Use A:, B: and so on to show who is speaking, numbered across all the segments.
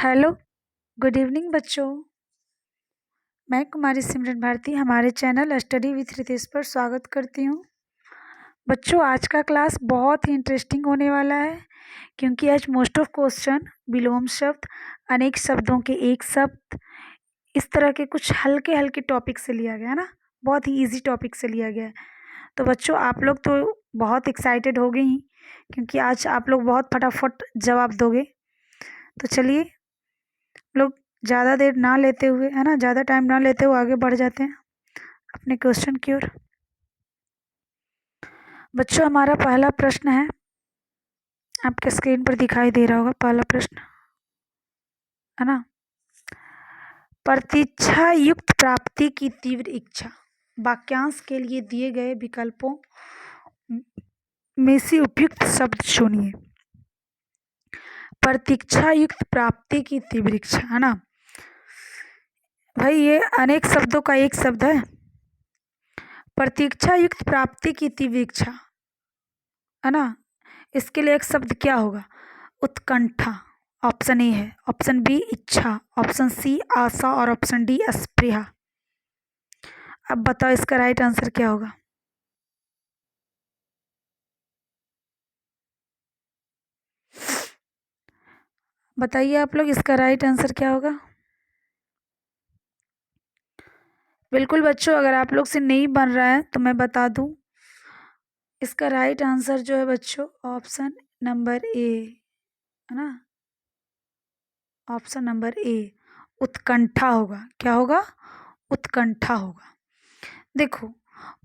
A: Hello, good evening बच्चों। मैं कुमारी सिमरन भारती हमारे चैनल स्टडी विथ रितेश पर स्वागत करती हूँ। बच्चों, आज का क्लास बहुत ही इंटरेस्टिंग होने वाला है क्योंकि आज मोस्ट ऑफ क्वेश्चन विलोम शब्द, अनेक शब्दों के एक शब्द, इस तरह के कुछ हल्के हल्के टॉपिक से लिया गया है ना। बहुत ही इजी टॉपिक से लिया गया है। तो बच्चों, आप लोग तो बहुत एक्साइटेड हो गई क्योंकि आज आप लोग बहुत फटाफट जवाब दोगे। तो चलिए लोग ज़्यादा देर ना लेते हुए, है ना, ज़्यादा टाइम ना लेते हुए आगे बढ़ जाते हैं अपने क्वेश्चन की ओर। बच्चों, हमारा पहला प्रश्न है, आपके स्क्रीन पर दिखाई दे रहा होगा पहला प्रश्न, है ना। प्रतीक्षा युक्त प्राप्ति की तीव्र इच्छा, वाक्यांश के लिए दिए गए विकल्पों में से उपयुक्त शब्द चुनिए। प्रतीक्षा युक्त प्राप्ति की तीव्र इच्छा, है ना भाई, ये अनेक शब्दों का एक शब्द है। प्रतीक्षा युक्त प्राप्ति की तीव्र इच्छा, है ना, इसके लिए एक शब्द क्या होगा? उत्कंठा। ऑप्शन ए है, ऑप्शन बी इच्छा, ऑप्शन सी आशा और ऑप्शन डी स्पृहा। अब बताओ इसका राइट आंसर क्या होगा? बताइए आप लोग, इसका राइट आंसर क्या होगा? बिल्कुल बच्चों, अगर आप लोग से नहीं बन रहा है तो मैं बता दूं, इसका राइट आंसर जो है बच्चों ऑप्शन नंबर ए, है ना, ऑप्शन नंबर ए उत्कंठा होगा। क्या होगा? उत्कंठा होगा। देखो,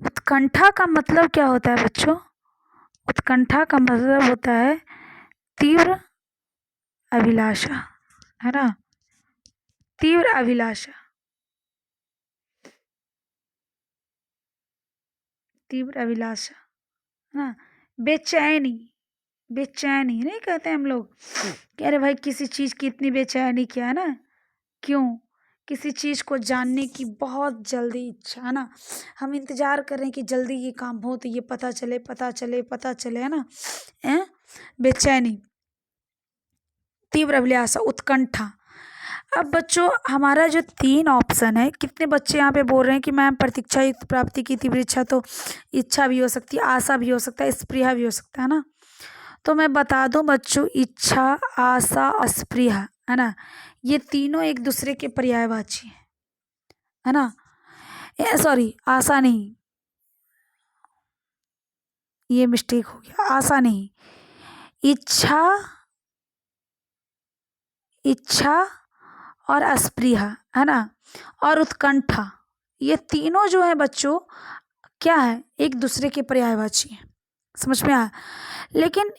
A: उत्कंठा का मतलब क्या होता है बच्चों? उत्कंठा का मतलब होता है तीव्र अभिलाषा, है ना, तीव्र अभिलाषा, तीव्र अभिलाषा, है ना। बेचैनी, बेचैनी नहीं कहते हम लोग कि अरे भाई किसी चीज़ की इतनी बेचैनी, क्या है ना, क्यों? किसी चीज़ को जानने की बहुत जल्दी इच्छा, है ना। हम इंतज़ार कर रहे हैं कि जल्दी ये काम हो तो ये पता चले, पता चले, पता चले, है ना। बेचैनी, तीव्र अभिलाषा, उत्कंठा। अब बच्चों, हमारा जो 3 ऑप्शन है, कितने बच्चे यहाँ पे बोल रहे हैं कि मैम प्रतीक्षा युक्त प्राप्ति की तीव्र इच्छा, तो इच्छा भी हो सकती है, आशा भी हो सकता है, स्पृहा भी हो सकता है ना। तो मैं बता दूं बच्चों, इच्छा, आशा और स्पृहा, है ना, ये तीनों एक दूसरे के पर्यायवाची है ना। सॉरी, आशा नहीं, ये मिस्टेक हो गया, आशा नहीं, इच्छा, इच्छा और अस्पृहा, है ना, और उत्कंठा, ये तीनों जो है बच्चों क्या है? एक दूसरे के पर्यायवाची है। समझ में आया? लेकिन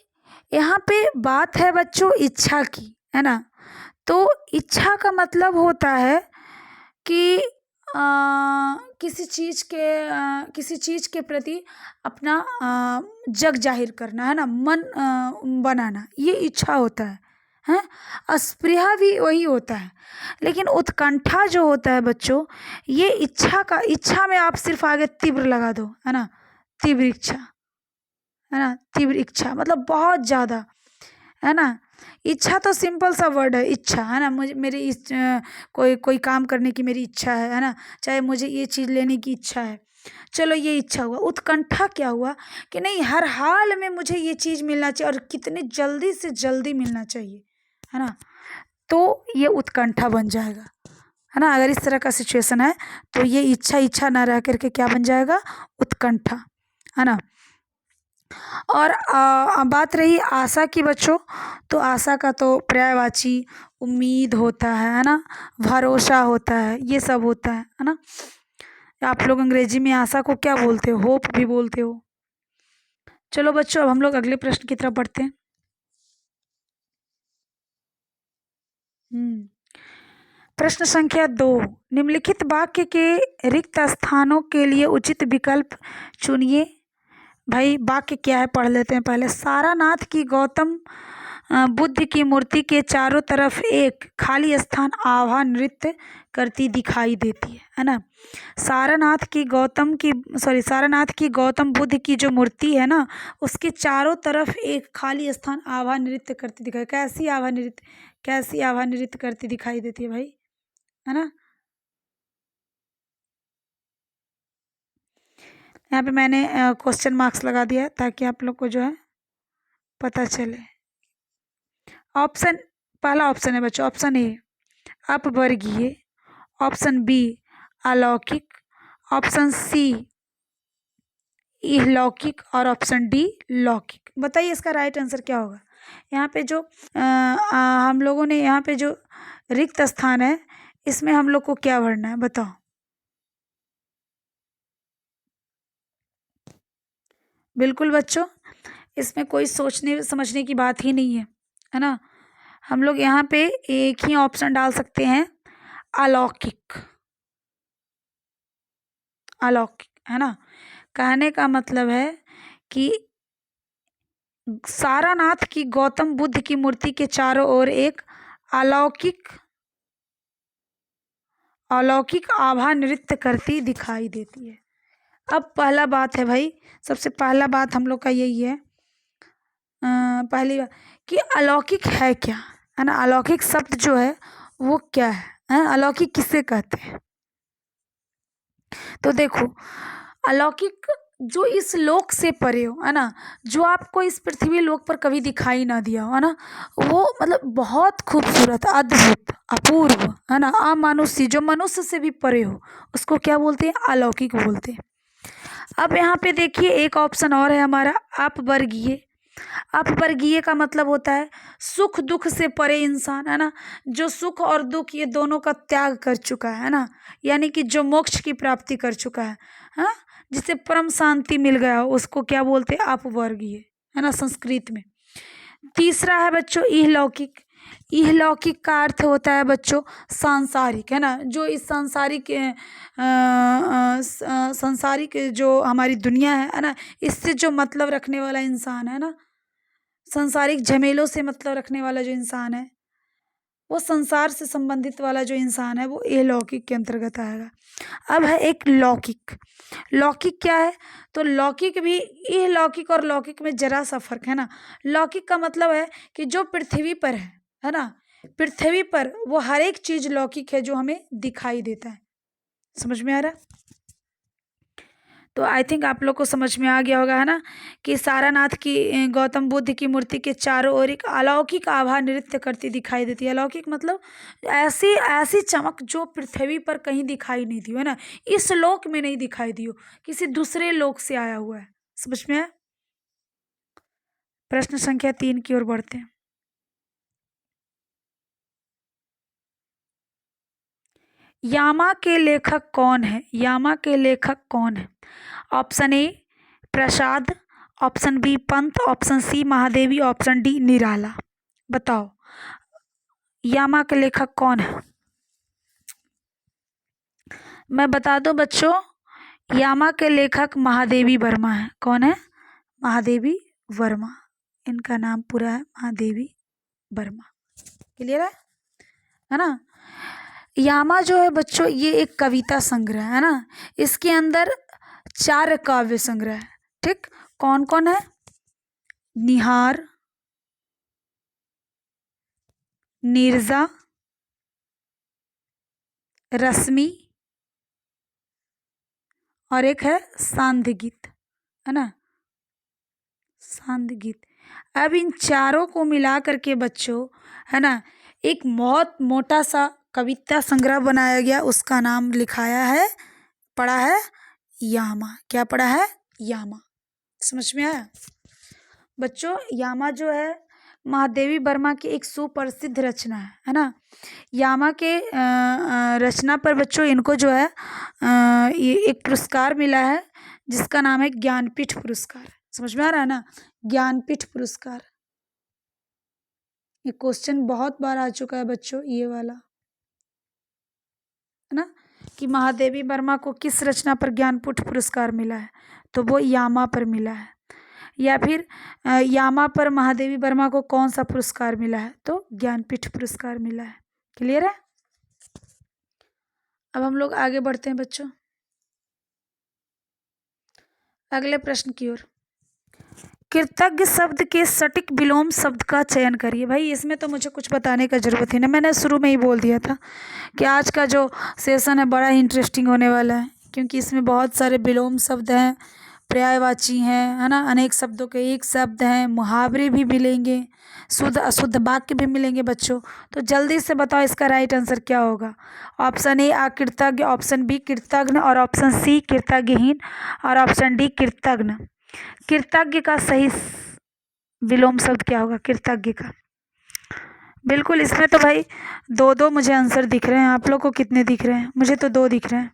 A: यहाँ पे बात है बच्चों इच्छा की, है ना। तो इच्छा का मतलब होता है कि किसी चीज़ के प्रति अपना जग जाहिर करना, है ना, मन बनाना, ये इच्छा होता है। अस्पृहा भी वही होता है। लेकिन उत्कंठा जो होता है बच्चों, ये इच्छा में आप सिर्फ आगे तीव्र लगा दो, है ना, तीव्र इच्छा, है ना, तीव्र इच्छा मतलब बहुत ज़्यादा, है ना। इच्छा तो सिंपल सा वर्ड है, इच्छा, है ना, मुझे मेरी कोई कोई काम करने की मेरी इच्छा है ना, चाहे मुझे ये चीज़ लेने की इच्छा है, चलो ये इच्छा हुआ। उत्कंठा क्या हुआ कि नहीं, हर हाल में मुझे ये चीज़ मिलना चाहिए और कितने जल्दी से जल्दी मिलना चाहिए, है ना। तो ये उत्कंठा बन जाएगा, है ना। अगर इस तरह का सिचुएशन है तो ये इच्छा ना रह करके क्या बन जाएगा? उत्कंठा, है ना। और बात रही आशा की बच्चों, तो आशा का तो पर्यायवाची उम्मीद होता है ना, भरोसा होता है, ये सब होता है ना। आप लोग अंग्रेजी में आशा को क्या बोलते हो? होप भी बोलते हो। चलो बच्चों, अब हम लोग अगले प्रश्न की तरफ बढ़ते हैं। प्रश्न संख्या 2, निम्नलिखित वाक्य के रिक्त स्थानों के लिए उचित विकल्प चुनिए। भाई वाक्य क्या है पढ़ लेते हैं पहले। सारानाथ की गौतम बुद्ध की मूर्ति के चारों तरफ एक खाली स्थान आभा नृत्य करती दिखाई देती है ना। सारनाथ की गौतम बुद्ध की जो मूर्ति है ना, उसके चारों तरफ एक खाली स्थान आभा नृत्य करती दिखाई। कैसी आभा नृत्य करती दिखाई देती है भाई, है ना। यहाँ पे मैंने क्वेश्चन मार्क्स लगा दिया है ताकि आप लोग को जो है पता चले। पहला ऑप्शन है बच्चों, ऑप्शन ए अपवर्गीय, ऑप्शन बी अलौकिक, ऑप्शन सी इहलौकिक और ऑप्शन डी लौकिक। बताइए इसका राइट आंसर क्या होगा। यहाँ पे जो हम लोगों ने यहाँ पे जो रिक्त स्थान है, इसमें हम लोग को क्या भरना है, बताओ। बिल्कुल बच्चों, इसमें कोई सोचने समझने की बात ही नहीं है ना। हम लोग यहाँ पे एक ही ऑप्शन डाल सकते हैं, अलौकिक। है ना। कहने का मतलब है कि सारनाथ की गौतम बुद्ध की मूर्ति के चारों ओर एक अलौकिक आभा नृत्य करती दिखाई देती है। अब पहला बात है भाई, सबसे पहला बात हम लोग का यही है, पहली बात कि अलौकिक है क्या, है ना। अलौकिक शब्द जो है वो क्या है, अलौकिक किसे कहते हैं। तो देखो, अलौकिक जो इस लोक से परे हो, है ना, जो आपको इस पृथ्वी लोक पर कभी दिखाई ना दिया हो, है ना, वो मतलब बहुत खूबसूरत, अद्भुत, अपूर्व, है ना, अमानुषी, जो मनुष्य से भी परे हो, उसको क्या बोलते हैं, अलौकिक बोलते हैं। अब यहाँ पे देखिए एक ऑप्शन और है हमारा, अपवर्गीय। अपवर्गीय का मतलब होता है सुख दुख से परे इंसान, है ना, जो सुख और दुख ये दोनों का त्याग कर चुका है ना, यानी कि जो मोक्ष की प्राप्ति कर चुका है, हाँ, जिसे परम शांति मिल गया हो, उसको क्या बोलते हैं, अपवर्गीय, है ना, संस्कृत में। तीसरा है बच्चों इहलौकिक। इहलौकिक का अर्थ होता है बच्चों सांसारिक, है ना, जो इस सांसारिक जो हमारी दुनिया है ना, इससे जो मतलब रखने वाला इंसान है ना, सांसारिक झमेलों से मतलब रखने वाला जो इंसान है, वो संसार से संबंधित वाला जो इंसान है, वो इहलौकिक के अंतर्गत आएगा। अब है एक लौकिक। लौकिक क्या है, तो लौकिक भी इहलौकिक और लौकिक में जरा सा फर्क है ना। लौकिक का मतलब है कि जो पृथ्वी पर है ना, पृथ्वी पर वो हर एक चीज लौकिक है जो हमें दिखाई देता है। समझ में आ रहा है। तो आई थिंक आप लोग को समझ में आ गया होगा, है ना, कि सारनाथ की गौतम बुद्ध की मूर्ति के चारों ओर एक अलौकिक आभा नृत्य करती दिखाई देती है। अलौकिक मतलब ऐसी ऐसी चमक जो पृथ्वी पर कहीं दिखाई नहीं दी हो, है ना, इस लोक में नहीं दिखाई दी हो, किसी दूसरे लोक से आया हुआ है। समझ में आया। प्रश्न संख्या 3 की ओर बढ़ते हैं। यामा के लेखक कौन है। यामा के लेखक कौन है। Option A Prasad, option B Pant, option C Mahadevi, option D Nirala. बताओ यामा के लेखक कौन है। मैं बता दूं बच्चों, यामा के लेखक महादेवी वर्मा है। कौन है, महादेवी वर्मा, इनका नाम पूरा है महादेवी वर्मा। क्लियर है ना। यामा जो है बच्चों, ये एक कविता संग्रह है ना, इसके अंदर 4 काव्य संग्रह है। ठीक, कौन कौन है, निहार, नीरजा, रश्मि और एक है सांध्य गीत, है ना, सांध्य गीत। अब इन चारों को मिला करके बच्चों, है ना, एक बहुत मोटा सा कविता संग्रह बनाया गया, उसका नाम लिखाया है, पढ़ा है यामा। क्या पढ़ा है, यामा। समझ में आया बच्चों। यामा जो है महादेवी वर्मा की एक सुप्रसिद्ध रचना है ना। यामा के रचना पर बच्चों इनको जो है ये एक पुरस्कार मिला है, जिसका नाम है ज्ञानपीठ पुरस्कार। समझ में आ रहा है ना, ज्ञानपीठ पुरस्कार। ये क्वेश्चन बहुत बार आ चुका है बच्चों, ये वाला, है ना, कि महादेवी वर्मा को किस रचना पर ज्ञानपीठ पुरस्कार मिला है, तो वो यामा पर मिला है। या फिर यामा पर महादेवी वर्मा को कौन सा पुरस्कार मिला है? तो ज्ञानपीठ पुरस्कार मिला है। क्लियर है? अब हम लोग आगे बढ़ते हैं बच्चों अगले प्रश्न की ओर। कृतज्ञ शब्द के सटीक विलोम शब्द का चयन करिए। भाई इसमें तो मुझे कुछ बताने का जरूरत ही नहीं, मैंने शुरू में ही बोल दिया था कि आज का जो सेशन है बड़ा ही इंटरेस्टिंग होने वाला है, क्योंकि इसमें बहुत सारे विलोम शब्द हैं, पर्यायवाची हैं, है ना, अनेक शब्दों के एक शब्द हैं, मुहावरे भी मिलेंगे, शुद्ध अशुद्ध वाक्य भी मिलेंगे बच्चों। तो जल्दी से बताओ इसका राइट आंसर क्या होगा? ऑप्शन ए अकृतज्ञ, ऑप्शन बी कृतज्ञ, और ऑप्शन सी कृतज्ञहीन, और ऑप्शन डी कृतज्ञ। कृतज्ञ का सही विलोम शब्द क्या होगा? कृतज्ञ का। बिल्कुल, इसमें तो भाई दो दो मुझे आंसर दिख रहे हैं। आप लोग को कितने दिख रहे हैं? मुझे तो दो दिख रहे हैं।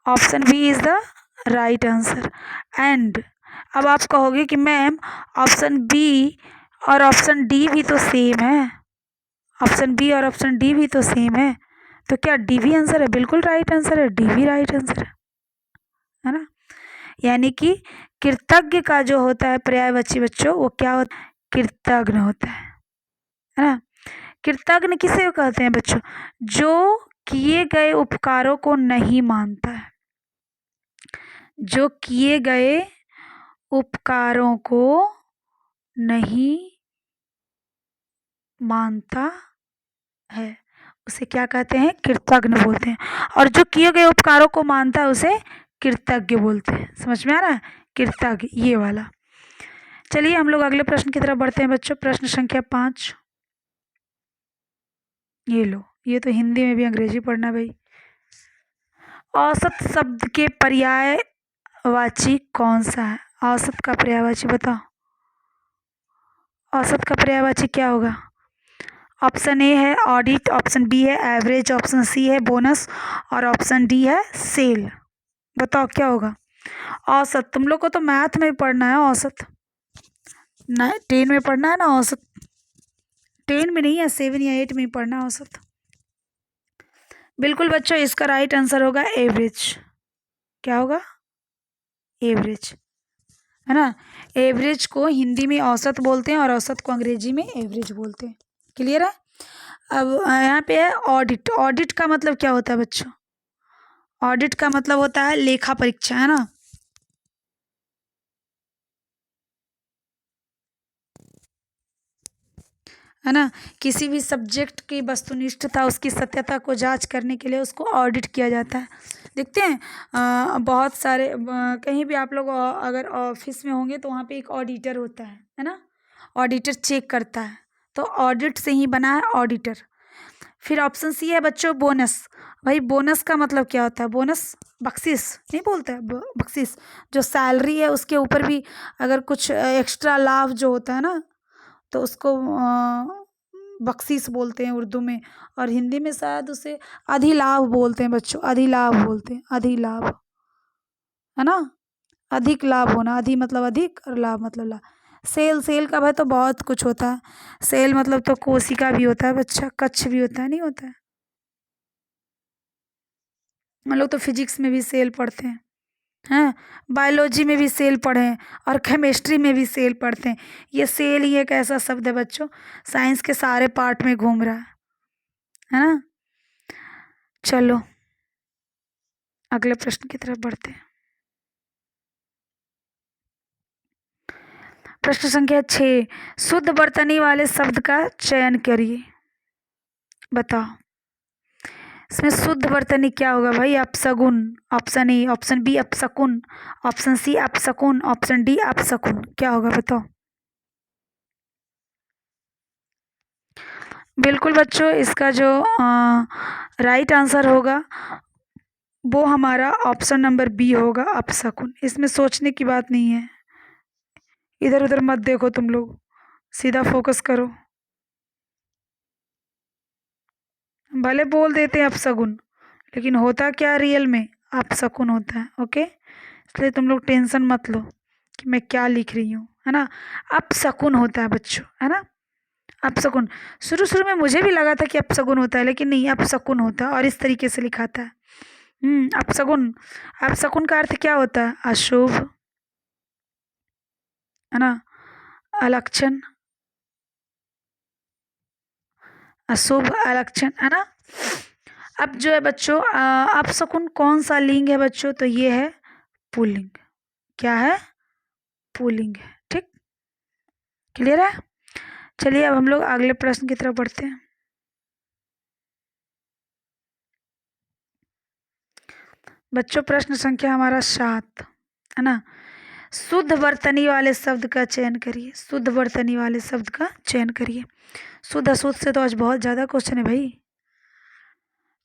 A: Option B is the right answer. And अब आप कहोगे कि मैम ऑप्शन बी और ऑप्शन डी भी तो सेम है, ऑप्शन बी और ऑप्शन डी भी तो सेम है, तो क्या डी भी आंसर है? बिल्कुल राइट आंसर है, डी भी राइट आंसर है ना। यानी कि कृतज्ञ का जो होता है पर्यायवाची बच्चों, वो क्या होता है? कृतज्ञ होता है ना। कृतज्ञ किसे कहते हैं बच्चों? जो किए गए उपकारों को नहीं मानता है, जो किए गए उपकारों को नहीं मानता है उसे क्या कहते हैं? कृतज्ञ बोलते हैं। और जो किए गए उपकारों को मानता है उसे कृतज्ञ बोलते हैं। समझ में आ रहा है? कृतज्ञ, ये वाला। चलिए हम लोग अगले प्रश्न की तरफ बढ़ते हैं बच्चों। प्रश्न संख्या 5। ये लो, ये तो हिंदी में भी अंग्रेजी पढ़ना भाई। औसत शब्द के पर्यायवाची कौन सा है? औसत का पर्यायवाची बताओ। औसत का पर्यायवाची क्या होगा? ऑप्शन ए है ऑडिट, ऑप्शन बी है एवरेज, ऑप्शन सी है बोनस, और ऑप्शन डी है सेल। बताओ क्या होगा? औसत तुम लोग को तो मैथ में पढ़ना है औसत, 10 में पढ़ना है ना औसत। 10 में नहीं है, 7 या 8 में ही पढ़ना है औसत। बिल्कुल बच्चों, इसका राइट आंसर होगा एवरेज। क्या होगा? एवरेज, है ना। एवरेज को हिंदी में औसत बोलते हैं और औसत को अंग्रेजी में एवरेज बोलते हैं। क्लियर है? अब यहाँ पे है ऑडिट। ऑडिट का मतलब क्या होता है बच्चों? ऑडिट का मतलब होता है लेखा परीक्षा, है ना। है ना, किसी भी सब्जेक्ट की वस्तुनिष्ठता, उसकी सत्यता को जांच करने के लिए उसको ऑडिट किया जाता है। देखते हैं बहुत सारे कहीं भी आप लोग अगर ऑफिस में होंगे तो वहाँ पे एक ऑडिटर होता है ना। ऑडिटर चेक करता है, तो ऑडिट से ही बना है ऑडिटर। फिर ऑप्शन सी है बच्चों बोनस। भाई बोनस का मतलब क्या होता है? बोनस बख्शिश नहीं बोलते हैं, बख्शिश जो सैलरी है उसके ऊपर भी अगर कुछ एक्स्ट्रा लाभ जो होता है ना, तो उसको बख्शीश बोलते हैं उर्दू में, और हिंदी में शायद उसे अधिलाभ बोलते हैं बच्चों। अधिलाभ बोलते हैं, अधिलाभ, है ना। अधिक लाभ होना, अधि मतलब अधिक और लाभ मतलब लाभ। सेल, सेल का भाई तो बहुत कुछ होता है। सेल मतलब तो कोशिका भी होता है बच्चा, कच्छ भी होता है, नहीं होता है। हम लोग तो फिजिक्स में भी सेल पढ़ते हैं बायोलॉजी में भी सेल पढ़े हैं, और केमिस्ट्री में भी सेल पढ़ते हैं। ये सेल ही एक ऐसा शब्द है बच्चों, साइंस के सारे पार्ट में घूम रहा है ना। चलो अगले प्रश्न की तरफ बढ़ते हैं। प्रश्न संख्या 6, शुद्ध वर्तनी वाले शब्द का चयन करिए। बताओ इसमें शुद्ध वर्तनी क्या होगा भाई? अपशगुन, ऑप्शन ए, ऑप्शन बी अपशकुन, ऑप्शन सी अपशकुन, ऑप्शन डी अपशकुन। क्या होगा बताओ? बिल्कुल बच्चों, इसका जो राइट आंसर होगा वो हमारा ऑप्शन नंबर बी होगा, अपशकुन। इसमें सोचने की बात नहीं है, इधर उधर मत देखो तुम लोग, सीधा फोकस करो। भले बोल देते हैं अपशगुन, लेकिन होता क्या रियल में? अपशकुन होता है। ओके, इसलिए तुम लोग टेंशन मत लो कि मैं क्या लिख रही हूँ, है ना। अपशकुन होता है बच्चों, है ना। अपशकुन, शुरू शुरू में मुझे भी लगा था कि अपशकुन होता है, लेकिन नहीं, अपशकुन होता है और इस तरीके से लिखा था। अपशकुन। अपशकुन का अर्थ क्या होता है? अशुभ, है ना, अलक्षण, अशुभ अलक्षण, है ना। अब जो है बच्चों अपशकुन कौन सा लिंग है बच्चों, तो ये है पुल्लिंग। क्या है? पुल्लिंग है। ठीक, क्लियर है। चलिए अब हम लोग अगले प्रश्न की तरफ बढ़ते हैं। बच्चों प्रश्न संख्या हमारा 7, है ना। शुद्ध वर्तनी वाले शब्द का चयन करिए। शुद्ध वर्तनी वाले शब्द का चयन करिए। शुद्ध अशुद्ध से तो आज बहुत ज़्यादा क्वेश्चन है भाई।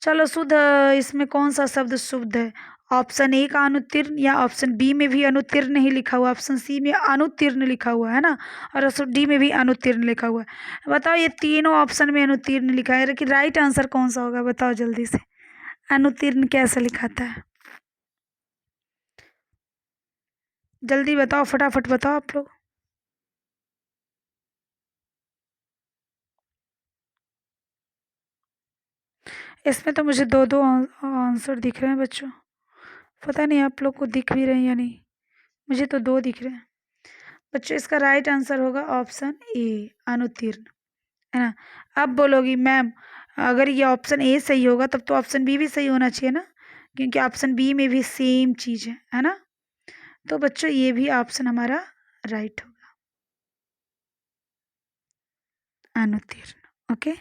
A: चलो शुद्ध, इसमें कौन सा शब्द शुद्ध है? ऑप्शन ए का अनुत्तीर्ण, या ऑप्शन बी में भी अनुत्तीर्ण नहीं लिखा हुआ, ऑप्शन सी में अनुत्तीर्ण लिखा हुआ है ना, और ऑप्शन डी में भी अनुत्तीर्ण लिखा हुआ है। बताओ ये तीनों ऑप्शन में अनुत्तीर्ण लिखा है, लेकिन राइट आंसर कौन सा होगा? बताओ जल्दी से, अनुत्तीर्ण कैसे लिखाता है? जल्दी बताओ, फटाफट बताओ आप लोग। इसमें तो मुझे दो दो आंसर दिख रहे हैं बच्चों, पता नहीं आप लोग को दिख भी रहे हैं या नहीं। मुझे तो दो दिख रहे हैं बच्चों। इसका राइट आंसर होगा ऑप्शन ए, अनुत्तीर्ण, है ना। अब बोलोगी मैम अगर ये ऑप्शन ए सही होगा तब तो ऑप्शन बी भी सही होना चाहिए ना, क्योंकि ऑप्शन बी में भी सेम चीज़ है ना। तो बच्चों ये भी ऑप्शन हमारा राइट होगा, अनुत्तीर्ण। ओके,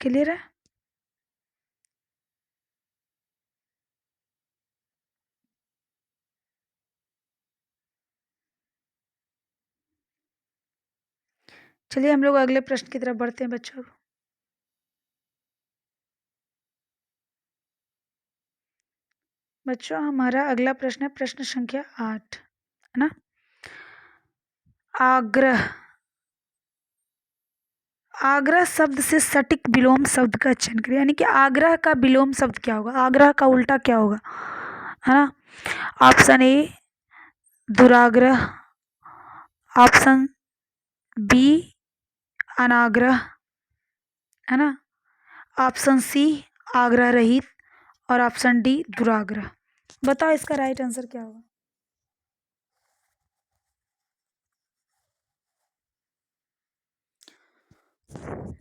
A: क्लियर है। चलिए हम लोग अगले प्रश्न की तरफ बढ़ते हैं बच्चों। बच्चों हमारा अगला प्रश्न है प्रश्न संख्या 8, है ना। आग्रह, आग्रह शब्द से सटीक विलोम शब्द का चयन करिए। यानी कि आग्रह का विलोम शब्द क्या होगा, आग्रह का उल्टा क्या होगा, है ना। ऑप्शन ए दुराग्रह, ऑप्शन बी अनाग्रह, है ना, ऑप्शन सी आग्रह रहित, और ऑप्शन डी दुराग्रह। बताओ इसका राइट आंसर क्या होगा?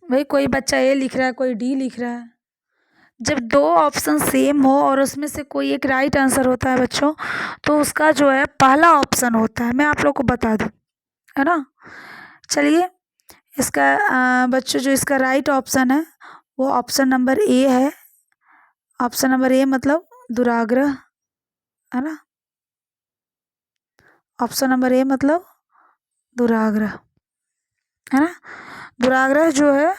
A: भाई कोई बच्चा ए लिख रहा है, कोई डी लिख रहा है। जब दो ऑप्शन सेम हो और उसमें से कोई एक राइट आंसर होता है बच्चों, तो उसका जो है पहला ऑप्शन होता है। मैं आप लोग को बता दूं, है ना। चलिए इसका बच्चों जो इसका राइट ऑप्शन है वो ऑप्शन नंबर ए है। ऑप्शन नंबर ए मतलब दुराग्रह, है ना। ऑप्शन नंबर ए मतलब दुराग्रह, है ना। दुराग्रह जो है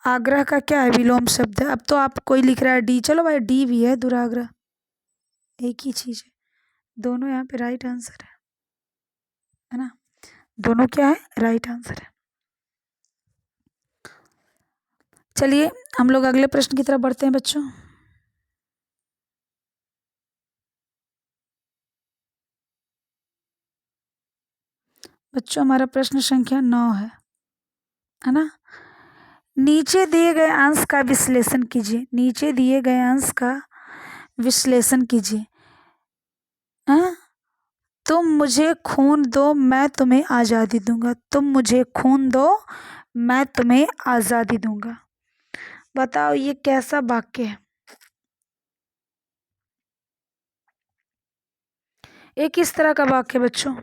A: आग्रह का क्या है, विलोम शब्द है। अब तो आप कोई लिख रहा है डी, चलो भाई डी भी है, दुराग्रह एक ही चीज है। दोनों यहाँ पे राइट आंसर है ना। दोनों क्या है, राइट आंसर है। चलिए हम लोग अगले प्रश्न की तरफ बढ़ते हैं बच्चों। बच्चों हमारा प्रश्न संख्या 9 है ना। नीचे दिए गए अंश का विश्लेषण कीजिए। नीचे दिए गए अंश का विश्लेषण कीजिए। हाँ, तुम मुझे खून दो मैं तुम्हें आज़ादी दूंगा। तुम मुझे खून दो मैं तुम्हें आज़ादी दूंगा। बताओ ये कैसा वाक्य है? ये किस तरह का वाक्य है बच्चों?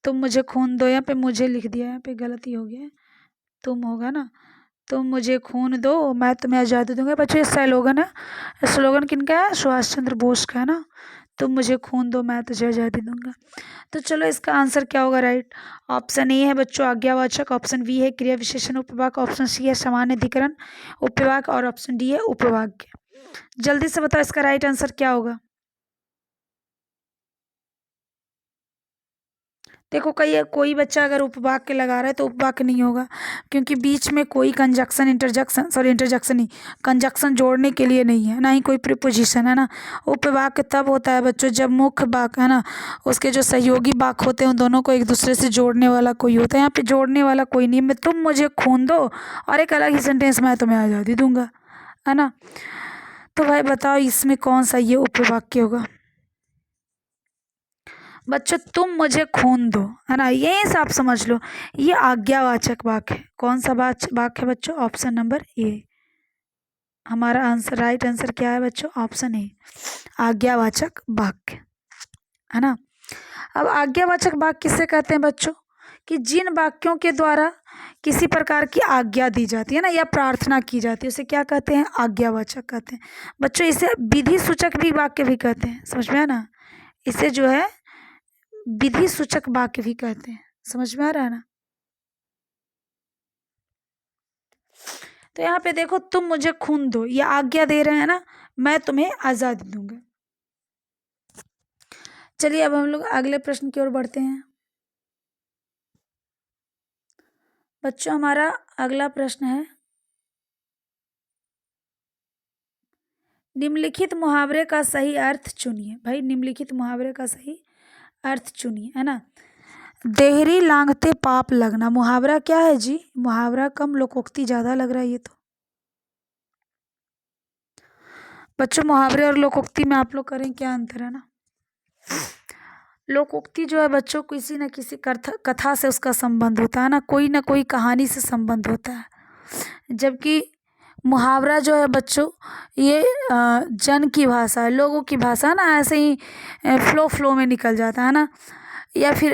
A: तुम मुझे खून दो, यहाँ पे मुझे लिख दिया, यहाँ पे गलती हो गया है, तुम होगा ना। तुम मुझे खून दो मैं तुम्हें आज़ादी दूंगा। बच्चों ये स्लोगन है। स्लोगन किनका है? सुभाष चंद्र बोस का, है ना। तुम मुझे खून दो मैं तुझे आज़ादी दूंगा। तो चलो इसका आंसर क्या होगा? राइट ऑप्शन ए है बच्चों आज्ञावाचक, ऑप्शन बी है क्रिया विशेषण उपवाक्य, ऑप्शन सी है सामान्य अधिकरण उपवाक्य, और ऑप्शन डी है उपवाक्य। जल्दी से बताओ इसका राइट आंसर क्या होगा? देखो कोई बच्चा अगर उपवाक्य लगा रहा है तो उपवाक्य नहीं होगा, क्योंकि बीच में कोई कंजक्शन इंटरजेक्शन नहीं, कंजक्शन जोड़ने के लिए नहीं है, ना ही कोई प्रीपोजिशन, है ना। उपवाक्य तब होता है बच्चों जब मुख्य वाक्य, है ना, उसके जो सहयोगी वाक्य होते हैं उन दोनों को एक दूसरे से जोड़ने वाला कोई होता है। यहाँ पे जोड़ने वाला कोई नहीं। मैं तुम मुझे खून दो और एक अलग ही सेंटेंस मैं तुम्हें आज़ादी दूंगा, है ना। तो भाई बताओ इसमें कौन सा ये उपवाक्य होगा? बच्चों तुम मुझे खून दो, है ना, यही से आप समझ लो ये आज्ञावाचक वाक्य है। कौन सा वाक्य है बच्चों? Option number A. हमारा आंसर, राइट आंसर क्या है बच्चों? ऑप्शन ए, आज्ञावाचक वाक्य, है ना। अब आज्ञावाचक वाक्य किसे कहते हैं बच्चों? कि जिन वाक्यों के द्वारा किसी प्रकार की आज्ञा दी जाती है ना, या प्रार्थना की जाती है, उसे क्या कहते हैं? आज्ञावाचक कहते हैं बच्चों। इसे विधि सूचक भी वाक्य भी कहते हैं, समझ में आया ना। इसे जो है विधि सूचक वाक्य भी कहते हैं, समझ में आ रहा है ना। तो यहाँ पे देखो, तुम मुझे खून दो, ये आज्ञा दे रहे हैं ना, मैं तुम्हें आजादी दूंगा। चलिए अब हम लोग अगले प्रश्न की ओर बढ़ते हैं। बच्चों हमारा अगला प्रश्न है, निम्नलिखित मुहावरे का सही अर्थ चुनिए। भाई निम्नलिखित मुहावरे का सही अर्थ चुनिए, है ना। देहरी लांघते पाप लगना, मुहावरा क्या है जी? मुहावरा कम लोकोक्ति ज्यादा लग रहा है ये तो। बच्चों मुहावरे और लोकोक्ति में आप लोग करें क्या अंतर है ना। लोकोक्ति जो है बच्चों, किसी न किसी कथा से उसका संबंध होता है ना कोई कहानी से संबंध होता है। जबकि मुहावरा जो है बच्चों, ये जन की भाषा है, लोगों की भाषा है ना, ऐसे ही फ्लो में निकल जाता है ना। या फिर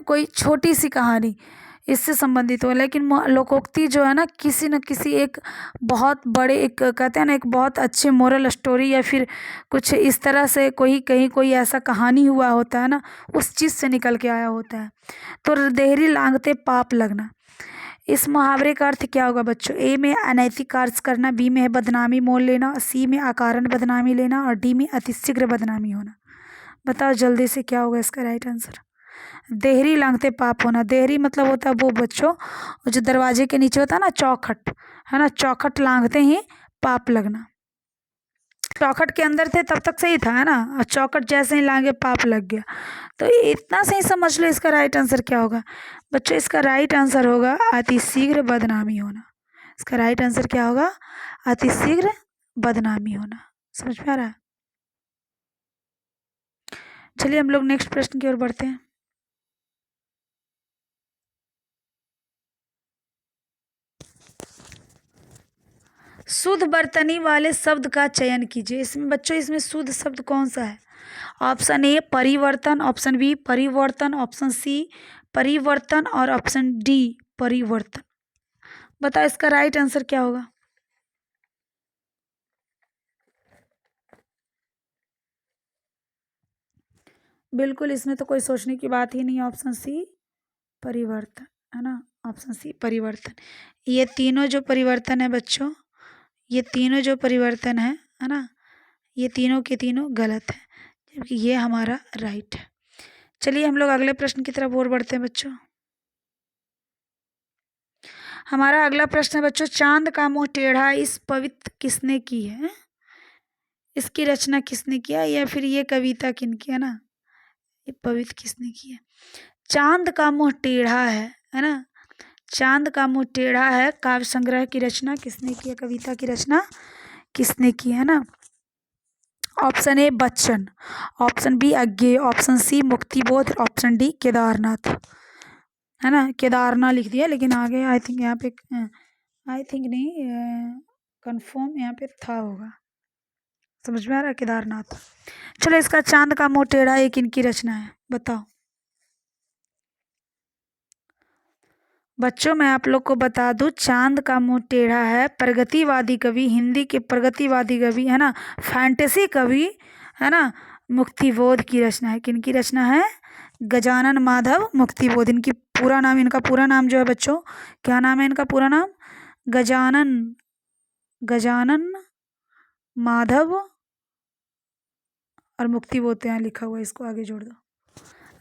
A: कोई छोटी सी कहानी इससे संबंधित हो। लेकिन लोकोक्ति जो है ना, किसी न किसी एक बहुत बड़े, एक कहते हैं ना, एक बहुत अच्छे मोरल स्टोरी, या फिर कुछ इस तरह से कोई कहीं कोई ऐसा कहानी हुआ होता है ना, उस चीज़ से निकल के आया होता है। तो देहरी लांघते पाप लगना, इस मुहावरे का अर्थ क्या होगा बच्चों? ए में अनैतिक कार्य करना, बी में है बदनामी मोल लेना, सी में अकारण बदनामी लेना, और डी में अतिशीघ्र बदनामी होना। बताओ जल्दी से क्या होगा इसका राइट आंसर? देहरी लांघते पाप होना। देहरी मतलब होता है वो बच्चों, जो दरवाजे के नीचे होता है ना, चौखट, है ना, चौखट लांघते ही पाप लगना। चौखट के अंदर थे तब तक सही था, है ना, और चौखट जैसे ही लांघे पाप लग गया। तो इतना सही समझ लो इसका राइट आंसर क्या होगा बच्चों? इसका राइट आंसर होगा अतिशीघ्र बदनामी होना। इसका राइट आंसर क्या होगा? अतिशीघ्र बदनामी होना। समझ में आ रहा है? चलिए हम लोग नेक्स्ट प्रश्न की ओर बढ़ते हैं। शुद्ध बर्तनी वाले शब्द का चयन कीजिए। इसमें बच्चों, इसमें शुद्ध शब्द कौन सा है? ऑप्शन ए परिवर्तन, ऑप्शन बी परिवर्तन, ऑप्शन सी परिवर्तन, और ऑप्शन डी परिवर्तन। बताओ इसका राइट आंसर क्या होगा? बिल्कुल, इसमें तो कोई सोचने की बात ही नहीं है। ऑप्शन सी परिवर्तन, है ना, ऑप्शन सी परिवर्तन। ये तीनों जो परिवर्तन है बच्चों, ये तीनों जो परिवर्तन है ना, ये तीनों के तीनों गलत है, जबकि ये हमारा राइट है। चलिए हम लोग अगले प्रश्न की तरफ और बढ़ते हैं बच्चों। हमारा अगला प्रश्न है बच्चों, चांद का मुंह टेढ़ा इस पवित्र किसने की है? इसकी रचना किसने किया, या फिर ये कविता किनकी है ना, ये पवित्र किसने की है? चांद का मुंह टेढ़ा है ना, चांद का मुंह टेढ़ा है काव्य संग्रह की रचना किसने की है? कविता की रचना किसने की है ना? Option A Bachchan, option B Agyeya, option C Muktibodh, option D Kedarnath, है ना। केदारनाथ लिख दिया, लेकिन आगे आई थिंक यहाँ पे, आई थिंक नहीं, कंफर्म यहाँ पे था होगा। समझ में आ रहा है? केदारनाथ। चलो इसका चांद का मुंह टेढ़ा एक इनकी रचना है, बताओ। बच्चों मैं आप लोग को बता दूं, चांद का मुंह टेढ़ा है प्रगतिवादी कवि, हिंदी के प्रगतिवादी कवि, है ना, फैंटेसी कवि, है ना, मुक्तिबोध की रचना है। किनकी रचना है? गजानन माधव मुक्तिबोध। इनकी पूरा नाम, इनका पूरा नाम जो है बच्चों, क्या नाम है इनका पूरा नाम? गजानन, गजानन माधव और मुक्तिबोध यहाँ लिखा हुआ है, इसको आगे जोड़ दो,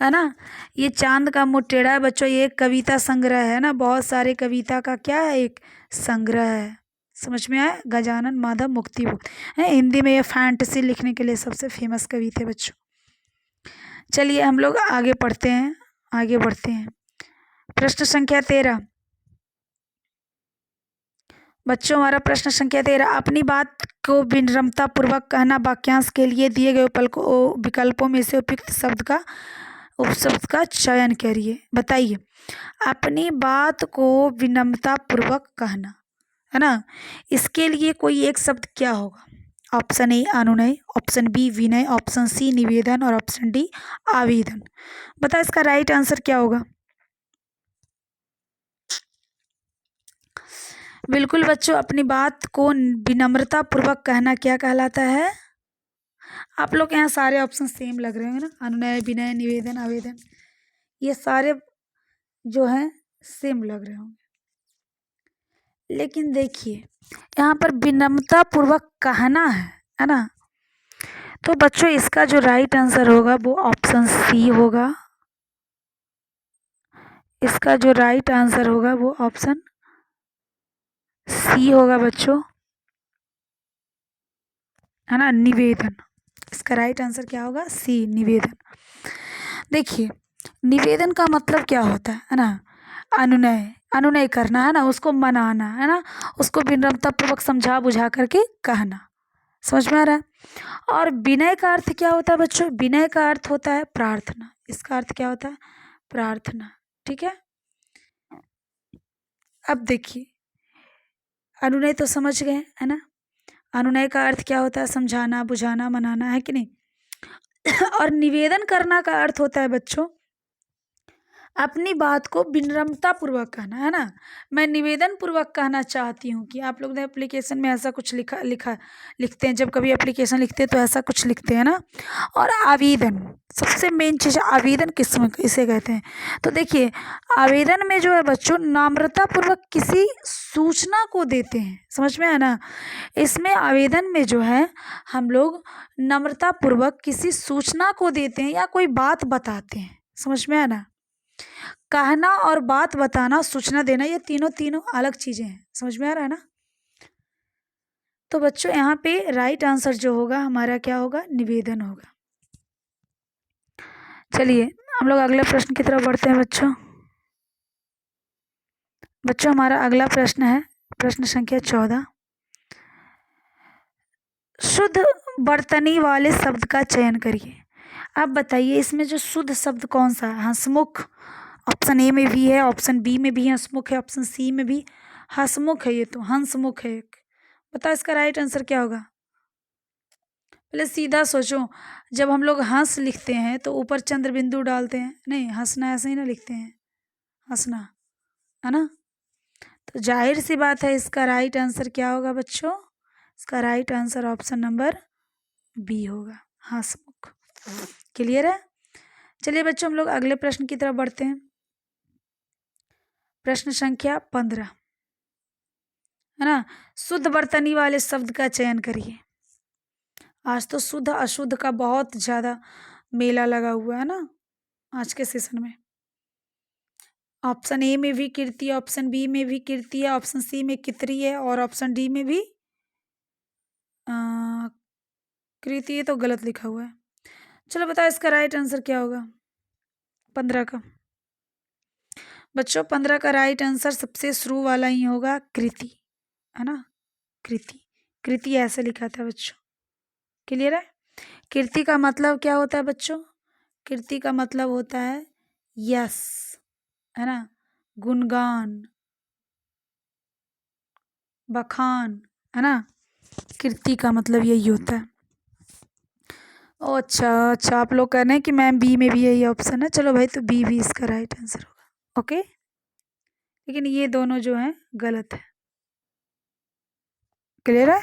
A: है ना। ये चांद का मुंह टेढ़ा है बच्चों, ये एक कविता संग्रह है ना, बहुत सारे कविता का क्या है, एक संग्रह है। समझ में आया? गजानन माधव मुक्तिबोध है, हिंदी में ये फैंटेसी लिखने के लिए सबसे फेमस कवि थे बच्चों। चलिए हम लोग आगे पढ़ते हैं, आगे बढ़ते हैं। प्रश्न संख्या 13 बच्चों, हमारा प्रश्न संख्या 13, अपनी बात को विनम्रता पूर्वक कहना, वाक्यांश के लिए दिए गए विकल्पों में से उपयुक्त शब्द का उपशब्द का चयन करिए। बताइए, अपनी बात को विनम्रता पूर्वक कहना, है ना, इसके लिए कोई एक शब्द क्या होगा? ऑप्शन ए अनुनय, ऑप्शन बी विनय, ऑप्शन सी निवेदन और ऑप्शन डी आवेदन। बता इसका राइट आंसर क्या होगा? बिल्कुल बच्चों, अपनी बात को विनम्रता पूर्वक कहना क्या कहलाता है? आप लोग के यहाँ सारे ऑप्शन सेम लग रहे हैं ना, अनुनय विनय निवेदन आवेदन, ये सारे जो हैं सेम लग रहे होंगे। लेकिन देखिए, यहाँ पर विनम्रता पूर्वक कहना है ना, तो बच्चों इसका जो राइट आंसर होगा वो ऑप्शन सी होगा। इसका जो राइट आंसर होगा वो ऑप्शन सी होगा बच्चों, है ना, निवेदन। इसका राइट आंसर क्या होगा? सी, निवेदन। देखिए, निवेदन का मतलब क्या होता है ना, अनुनय, अनुनय करना, है ना, उसको मनाना, है ना, उसको विनम्रतापूर्वक समझा बुझा करके कहना। समझ में आ रहा है? और विनय का अर्थ क्या होता है बच्चों? विनय का अर्थ होता है प्रार्थना। इसका अर्थ क्या होता है? प्रार्थना। ठीक है, अब देखिए, अनुनय तो समझ गए, है ना, अनुनय का अर्थ क्या होता है? समझाना बुझाना मनाना, है कि नहीं? और निवेदन करना का अर्थ होता है बच्चों अपनी बात को विनम्रता पूर्वक कहना, है ना। मैं निवेदन पूर्वक कहना चाहती हूँ कि आप लोग ने एप्लीकेशन में ऐसा कुछ लिखते हैं, जब कभी एप्लीकेशन लिखते हैं तो ऐसा कुछ लिखते हैं ना। और आवेदन, सबसे मेन चीज़ आवेदन इसे कहते हैं। तो देखिए, आवेदन में जो है बच्चों नम्रता पूर्वक किसी सूचना को देते हैं। समझ में आया ना? इसमें आवेदन में जो है हम लोग नम्रता पूर्वक किसी सूचना को देते हैं या कोई बात बताते हैं। समझ में आया ना? कहना और बात बताना, सूचना देना, ये तीनों तीनों अलग चीजें हैं। समझ में आ रहा है ना? तो बच्चों यहाँ पे राइट आंसर जो होगा हमारा क्या होगा? निवेदन होगा। चलिए हम लोग अगले प्रश्न की तरफ बढ़ते हैं बच्चों। बच्चों हमारा अगला प्रश्न है प्रश्न संख्या 14। शुद्ध वर्तनी वाले शब्द का चयन करिए। आप बताइए इसमें जो शुद्ध शब्द कौन सा है? हंसमुख, ऑप्शन ए में भी है, ऑप्शन बी में भी हंसमुख है, ऑप्शन सी में भी हंसमुख है। ये तो हंसमुख है एक। बताओ इसका राइट आंसर क्या होगा? पहले सीधा सोचो, जब हम लोग हंस लिखते हैं तो ऊपर चंद्र बिंदु डालते हैं, नहीं हंसना ऐसे ही ना लिखते हैं, हंसना, है ना। तो जाहिर सी बात है इसका राइट आंसर क्या होगा बच्चों? इसका right answer option number B होगा, हंसमुख। क्लियर है? चलिए बच्चों हम लोग अगले प्रश्न की तरफ बढ़ते हैं। प्रश्न संख्या 15, है ना। शुद्ध वर्तनी वाले शब्द का चयन करिए। आज तो शुद्ध अशुद्ध का बहुत ज्यादा मेला लगा हुआ है ना आज के सेशन में। ऑप्शन ए में भी कीर्ति, ऑप्शन बी में भी कीर्ति है, ऑप्शन सी में कितरी है और ऑप्शन डी में भी कृति है। तो गलत लिखा हुआ है। चलो बताओ इसका राइट आंसर क्या होगा 15 का? बच्चों 15 का राइट आंसर सबसे शुरू वाला ही होगा, कृति, है ना। कृति, कृति ऐसे लिखा था बच्चों। क्लियर है? कीर्ति का मतलब क्या होता है बच्चों? कीर्ति का मतलब होता है यस, है ना, गुणगान, बखान, है ना। कीर्ति का मतलब यही होता है। ओ अच्छा अच्छा, आप लोग कह रहे हैं कि मैम बी में भी यही ऑप्शन है। चलो भाई, तो बी भी इसका राइट आंसर होगा। ओके, लेकिन ये दोनों जो हैं गलत है। क्लियर है?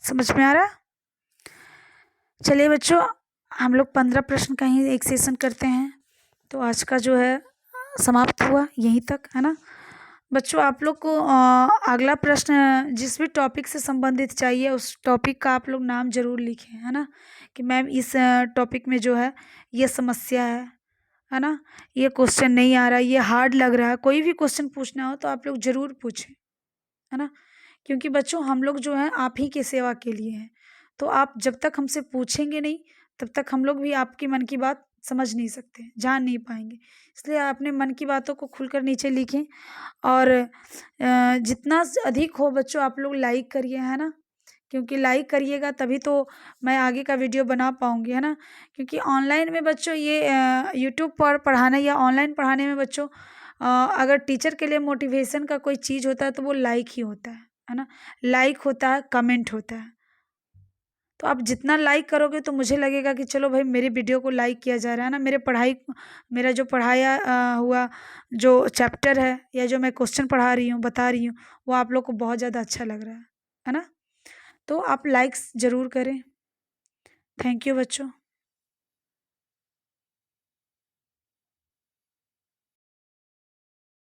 A: समझ में आ रहा है? चलिए बच्चों, हम लोग 15 प्रश्न का ही एक सेशन करते हैं। तो आज का जो है समाप्त हुआ यहीं तक, है ना। बच्चों आप लोग को अगला प्रश्न जिस भी टॉपिक से संबंधित चाहिए उस टॉपिक का आप लोग नाम जरूर लिखें, है ना, कि मैम इस टॉपिक में जो है ये समस्या है ना, ये क्वेश्चन नहीं आ रहा, ये हार्ड लग रहा है। कोई भी क्वेश्चन पूछना हो तो आप लोग ज़रूर पूछें, है ना। क्योंकि बच्चों हम लोग जो हैं आप ही की सेवा के लिए हैं। तो आप जब तक हमसे पूछेंगे नहीं तब तक हम लोग भी आपकी मन की बात समझ नहीं सकते, जान नहीं पाएंगे। इसलिए अपने मन की बातों को खुलकर नीचे लिखें और जितना अधिक हो बच्चों आप लोग लाइक करिए, है ना, क्योंकि लाइक करिएगा तभी तो मैं आगे का वीडियो बना पाऊँगी, है ना। क्योंकि ऑनलाइन में बच्चों ये यूट्यूब पर पढ़ाना या ऑनलाइन पढ़ाने में बच्चों अगर टीचर के लिए मोटिवेशन का कोई चीज़ होता है तो वो लाइक ही होता है ना। लाइक होता है, कमेंट होता है। तो आप जितना लाइक करोगे तो मुझे लगेगा कि चलो भाई मेरे वीडियो को लाइक किया जा रहा है ना, मेरा जो पढ़ाया हुआ जो चैप्टर है या जो मैं क्वेश्चन पढ़ा रही हूँ, बता रही हूँ, वो आप लोग को बहुत ज़्यादा अच्छा लग रहा है ना। तो आप लाइक्स ज़रूर करें। थैंक यू बच्चों।